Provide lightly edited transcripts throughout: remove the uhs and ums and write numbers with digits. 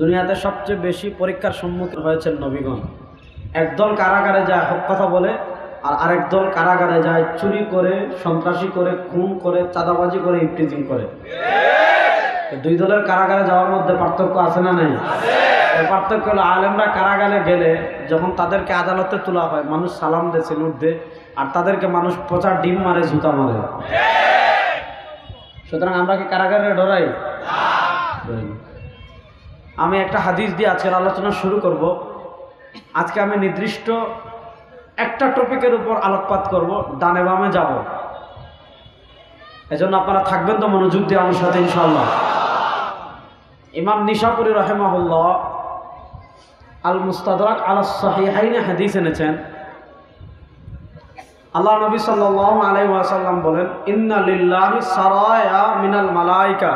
দুনিয়াতে সবচেয়ে বেশি পরীক্ষার সম্মুখীন হয়েছেন নবীগণ। একদল কারাগারে যায় হক কথা বলে, আর আরেক দল কারাগারে যায় চুরি করে, সন্ত্রাসী করে, খুন করে, চাঁদাবাজি করে, ইফটিজিং করে। দুই দলের কারাগারে যাওয়ার মধ্যে পার্থক্য আছে না নাই? পার্থক্য হলো, আলেমরা কারাগারে গেলে যখন তাদেরকে আদালতে তোলা হয় মানুষ সালাম দেয়, সেলুট দেয়, আর তাদেরকে মানুষ পচা ডিম মারে, জুতা মারে। সুতরাং আমরা কি কারাগারে ডরাই? আমি একটা হাদিস দিয়ে আজকের আলোচনা শুরু করব। আজকে আমি নির্দিষ্ট একটা টপিকের উপর আলোকপাত করব, ডানে বামে যাব। এজন্য আপনারা থাকবেন তো মনোযোগ দিয়ে আমার সাথে ইনশাআল্লাহ। ইমাম নিশাপুরি রাহিমাহুল্লাহ আল মুস্তাদরাক আলা সহিহাইনে হাদিস এনেছেন। আল্লাহ নবী সাল্লাল্লাহু আলাইহি ওয়াসাল্লাম বলেন, ইন্না লিল্লাহি সারায়া মিনাল মালাইকা।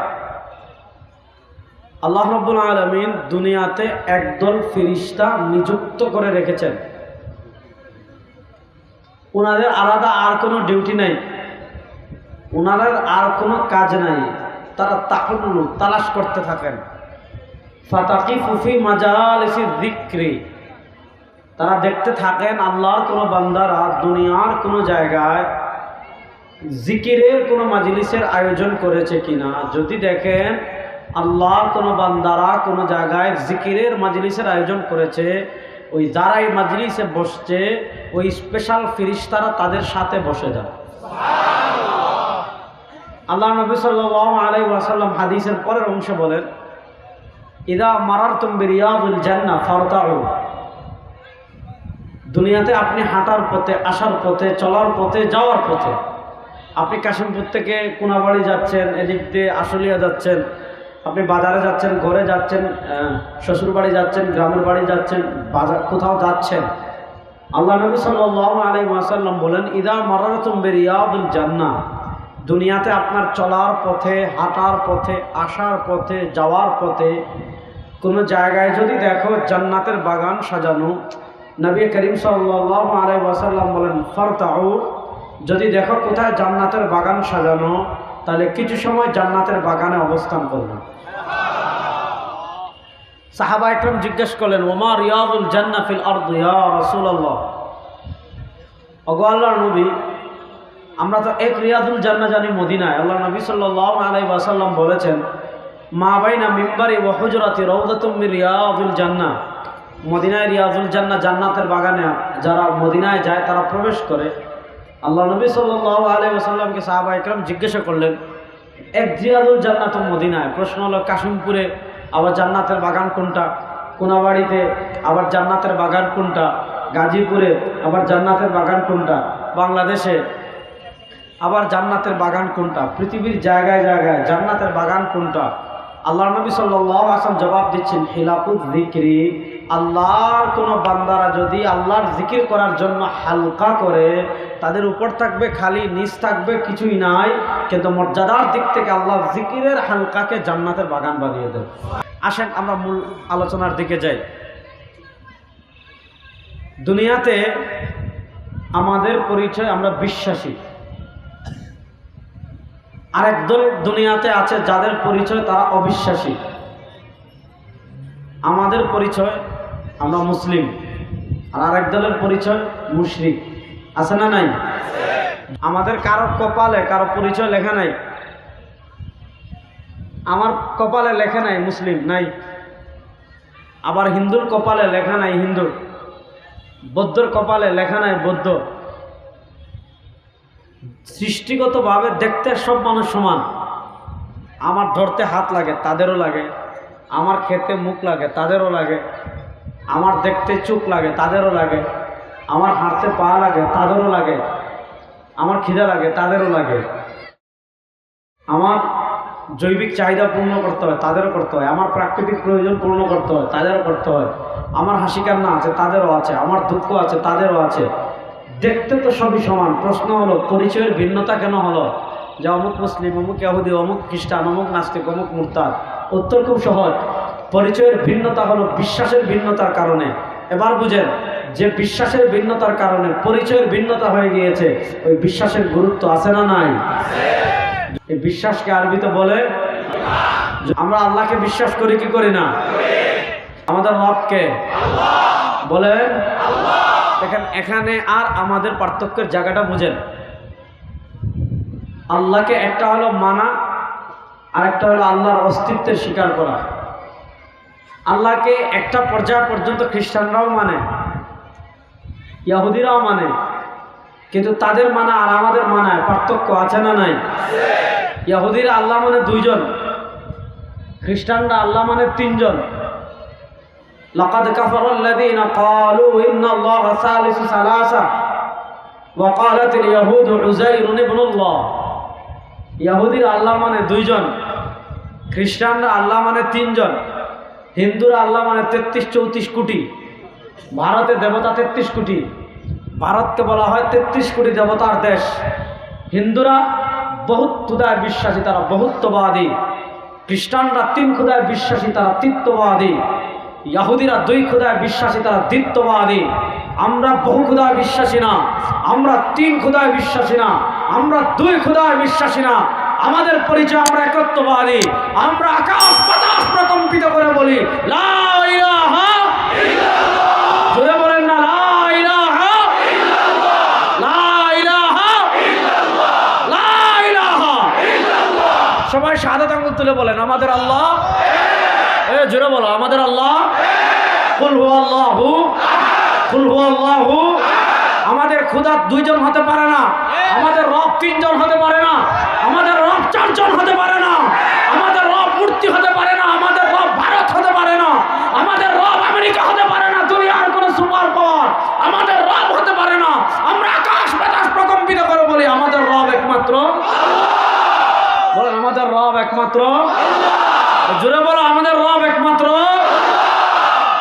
আল্লাহ রাব্বুল আলামিন দুনিয়াতে একদল ফেরেশতা নিযুক্ত করে রেখেছেন। ওনাদের আলাদা আর কোনো ডিউটি নাই, ওনাদের আর কোনো কাজ নাই। তারা তাহুল্লু তালাশ করতে থাকেন। ফাতাকিফু ফি মাজালিসি যিকরি, তারা দেখতে থাকেন আল্লাহর কোনো বান্দারা দুনিয়ার কোনো জায়গায় জিকিরের কোনো মাজলিসের আয়োজন করেছে কিনা। যদি দেখেন আল্লাহর কোনো বান্দারা কোনো জায়গায় জিকিরের মাজলিসের আয়োজন করেছে, ওই যারা এই মাজলিসে বসছে ওই স্পেশাল ফেরেশতারা তাদের সাথে বসে যায়। আল্লাহ নবী সাল্লাল্লাহু আলাইহি ওয়াসাল্লাম হাদিসের পরের অংশে বলেন, ইদা মারারতুম বিরিয়াদুল জান্নাহ ফারতাউ। দুনিয়াতে আপনি হাঁটার পথে, আসার পথে, চলার পথে, যাওয়ার পথে, আপনি কাশিমপুর থেকে কোনাবাড়ি যাচ্ছেন, এদিক দিয়ে আশুলিয়া যাচ্ছেন, আপনি বাজারে যাচ্ছেন, ঘরে যাচ্ছেন, শ্বশুর বাড়ি যাচ্ছেন, গ্রামের বাড়ি যাচ্ছেন, বাজার কোথাও যাচ্ছেন, আল্লাহ নবী সাল্লাল্লাহু আলাইহি ওয়াসাল্লাম বলেন, ইদা মারারতুম বিরিয়াদুল জান্নাহ। দুনিয়াতে আপনার চলার পথে, হাঁটার পথে, আসার পথে, যাওয়ার পথে কোনো জায়গায় যদি দেখো জান্নাতের বাগান সাজানো, নবী করিম সাল্লাল্লাহু আলাইহি ওয়াসাল্লাম বলেন, ফারতাউ। যদি দেখো কোথায় জান্নাতের বাগান সাজানো, তাহলে কিছু সময় জান্নাতের বাগানে অবস্থান করবে। সাহাবা একরাম জিজ্ঞেস করলেন, ওমা রিয়াদুল জান্নাহ ফিল আরদ ইয়া রাসূলুল্লাহ। ওগো আল্লাহর নবী, আমরা তো এক রিয়াদুল জান্নাহ জানি মদিনায়। আল্লাহ নবী সাল্লাল্লাহু আলাইহি ওয়াসাল্লাম বলেছেন, মা বাইনা মিম্বারি ওয়া হুজরাতি রাউদাতুম মিন রিয়াদুল জান্নাহ। মদিনায় রিয়াদুল জান্নাহ, জান্নাতের বাগানে যারা মদিনায় যায় তারা প্রবেশ করে। আল্লাহ নবী সাল্লাল্লাহু আলাইহি ওয়াসাল্লামকে সাহাবা একরাম জিজ্ঞাসা করলেন, এক রিয়াদুল জান্নাহ তো মদিনায়, প্রশ্ন হলো কাশিমপুরে আবার জান্নাতের বাগান কোনটা, কোনাবাড়িতে আবার জান্নাতের বাগান কোনটা, গাজীপুরে আবার জান্নাতের বাগান কোনটা, বাংলাদেশে আবার জান্নাতের বাগান কোনটা, পৃথিবীর জায়গায় জায়গায় জান্নাতের বাগান কোনটা? আল্লাহ নবী সাল্লাল্লাহু আলাইহি ওয়াসাল্লাম জবাব দিচ্ছেন, হিলাকুয যিকরি। আল্লাহর কোনো বান্দারা যদি আল্লাহর জিকির করার জন্য হালকা করে, তাদের উপর থাকবে খালি, নিচ থাকবে কিছুই নাই, কিন্তু মর্যাদার দিক থেকে আল্লাহর জিকিরের হালকাকে জান্নাতের বাগান বানিয়ে দেয়। আসেন আমরা মূল আলোচনার দিকে যাই। দুনিয়াতে আমাদের পরিচয় আমরা বিশ্বাসী, আরেক দল দুনিয়াতে আছে যাদের পরিচয় তারা অবিশ্বাসী। আমাদের পরিচয় আমরা মুসলিম, আর আরেক দলের পরিচয় মুশরিক। আছে না নাই? আমাদের কারো কপালে কারো পরিচয় লেখা নাই। আমার কপালে লেখা নাই মুসলিম, নাই। আবার হিন্দুর কপালে লেখা নাই হিন্দু, বৌদ্ধর কপালে লেখা নাই বৌদ্ধ। সৃষ্টিগতভাবে দেখতে সব মানুষ সমান। আমার ধরতে হাত লাগে, তাদেরও লাগে। আমার খেতে মুখ লাগে, তাদেরও লাগে। আমার দেখতে চোখ লাগে, তাদেরও লাগে। আমার হাঁটতে পা লাগে, তাদেরও লাগে। আমার খিদা লাগে, তাদেরও লাগে। আমার জৈবিক চাহিদা পূর্ণ করতে হয়, তাদেরও করতে হয়। আমার প্রাকৃতিক প্রয়োজন পূর্ণ করতে হয়, তাদেরও করতে হয়। আমার হাসি কান্না আছে, তাদেরও আছে। আমার দুঃখ আছে, তাদেরও আছে। দেখতে তো সবই সমান। প্রশ্ন হলো পরিচয়ের ভিন্নতা কেন হলো? যে অমুক মুসলিম, অমুক ইহুদি, অমুক খ্রিস্টান, অমুক নাস্তিক, অমুক মুরতাদ। উত্তর খুব সহজ, পরিচয়ের ভিন্নতা হলো বিশ্বাসের ভিন্নতার কারণে। এবার বুঝেন, যে বিশ্বাসের ভিন্নতার কারণে পরিচয়ের ভিন্নতা হয়ে গিয়েছে, ওই বিশ্বাসের গুরুত্ব আছে না নাই? এই বিশ্বাসকে আরবিতে বলে, আমরা আল্লাহকে বিশ্বাস করি কি করি না? আমাদের রবকে বলেন। দেখেন এখানে আর আমাদের পার্থক্যের জায়গাটা বুঝেন। আল্লাহকে একটা হলো মানা, আর একটা হলো আল্লাহর অস্তিত্বের স্বীকার করা। আল্লাহকে একটা পর্যায় পর্যন্ত খ্রিস্টানরাও মানে, ইহুদিরাও মানে, কিন্তু তাদের মানা আর আমাদের মানায় পার্থক্য আছে না নাই? ইহুদিরা আল্লাহ মানে দুইজন, খ্রিস্টানরা আল্লাহ মানে তিনজন। লাকাদ কাফারাল্লাযীনা ক্বালু ইন্নাল্লাহা সালিসু সালাসা ওয়া ক্বালাতিল ইয়াহুদু উযাইরুন ইবনুল্লাহ। ইহুদিরা আল্লাহ মানে দুইজন, খ্রিস্টানরা আল্লাহ মানে তিনজন, হিন্দুরা আল্লাহ মানে 33-34 কোটি। ভারতে দেবতা 33 কোটি। ভারতকে বলা হয় 33 কোটি দেবতার দেশ। হিন্দুরা বহুত খুদায় বিশ্বাসী, তারা বহুত্ববাদী। খ্রিস্টানরা 3 খুদায় বিশ্বাসী, তারা তৃত্ববাদী। ইহুদিরা 2 খুদায় বিশ্বাসী, তারা দ্বিত্ববাদী। আমরা বহু খুদায় বিশ্বাসী না, আমরা 3 খুদায় বিশ্বাসী না, আমরা 2 খুদায় বিশ্বাসী না। আমাদের পরিচয় আমরা একত্ববাদী। আমরা আকাশ বাতাস প্রকম্পিত করে বলি লা ইলাহা ইল্লাল্লাহ। জোরে বলেন না লা ইলাহা ইল্লাল্লাহ, লা ইলাহা ইল্লাল্লাহ, লা ইলাহা ইল্লাল্লাহ। সবাই শাহাদাত আঙ্গুল তুলে বলেন আমাদের আল্লাহ। জোরে বলো আমাদের আল্লাহ। কুল হুয়াল্লাহু আহাদ, কুল হুয়াল্লাহু আহাদ। আমাদের খোদা 2 জন হতে পারে না, আমাদের রব 3 জন হতে পারে না, আমাদের রব 4 জন হতে পারে না, আমাদের রব মূর্তি হতে পারে না, আমাদের রব ভারত হতে পারে না, আমাদের রব আমেরিকা হতে পারে না, দুনিয়ার কোনো সুপার পাওয়ার আমাদের রব হতে পারে না। আমরা আকাশ বাতাস প্রকম্পিত করে বলি আমাদের রব একমাত্র আল্লাহ। বলেন আমাদের রব একমাত্র আল্লাহ। জোরে বলো আমাদের রব একমাত্র আল্লাহ।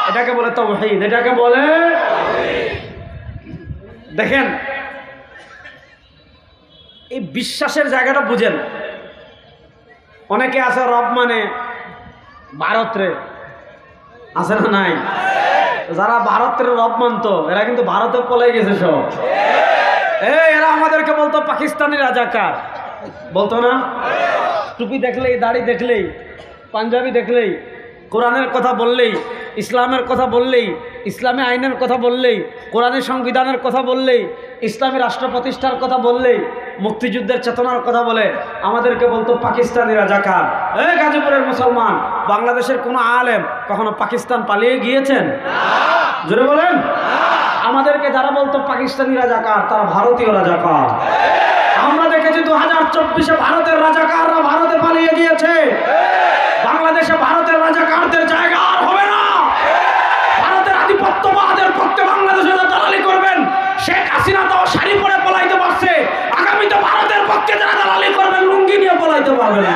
এটাকে বলে তাওহীদ, এটাকে বলে তাওহীদ। দেখেন এই বিশ্বাসের জায়গাটা বুঝেন। অনেকে আছে রব মানে ভারতের, আছে না নাই? যারা ভারতের রব মানতো এরা কিন্তু ভারতে পলাই গেছে সব। এরা আমাদেরকে বলতো পাকিস্তানি রাজাকার, বলতো না? টুপি দেখলেই, দাড়ি দেখলেই, পাঞ্জাবি দেখলেই, কোরআনের কথা বললেই, ইসলামের কথা বললেই, ইসলামী আইনের কথা বললেই, কোরআনের সংবিধানের কথা বললেই, ইসলামী রাষ্ট্র প্রতিষ্ঠার কথা বললেই, মুক্তিযুদ্ধের চেতনার কথা বলে আমাদেরকে বলতো পাকিস্তানি রাজাকার। গাজীপুরের মুসলমান, বাংলাদেশের কোনো আলেম কখনো পাকিস্তান পালিয়ে গিয়েছেন? জোরে বলেন। আমাদেরকে যারা বলতো পাকিস্তানি রাজাকার তারা ভারতীয় রাজাকার। আমরা দেখেছি 2024-এ ভারতের রাজাকাররা ভারতে পালিয়ে গিয়েছে। বাংলাদেশে ভারতের রাজাকারদের জায়গা আর হবে না। ভারতের আধিপত্যবাদের পক্ষে বাংলাদেশে দালালি করবেন, শেখ হাসিনা তো শাড়ি পরে পলাইতে পারছে, আগামীতে ভারতের পক্ষে যারা দালালি করবেন লুঙ্গি নিয়ে পলাইতে পারবেন না।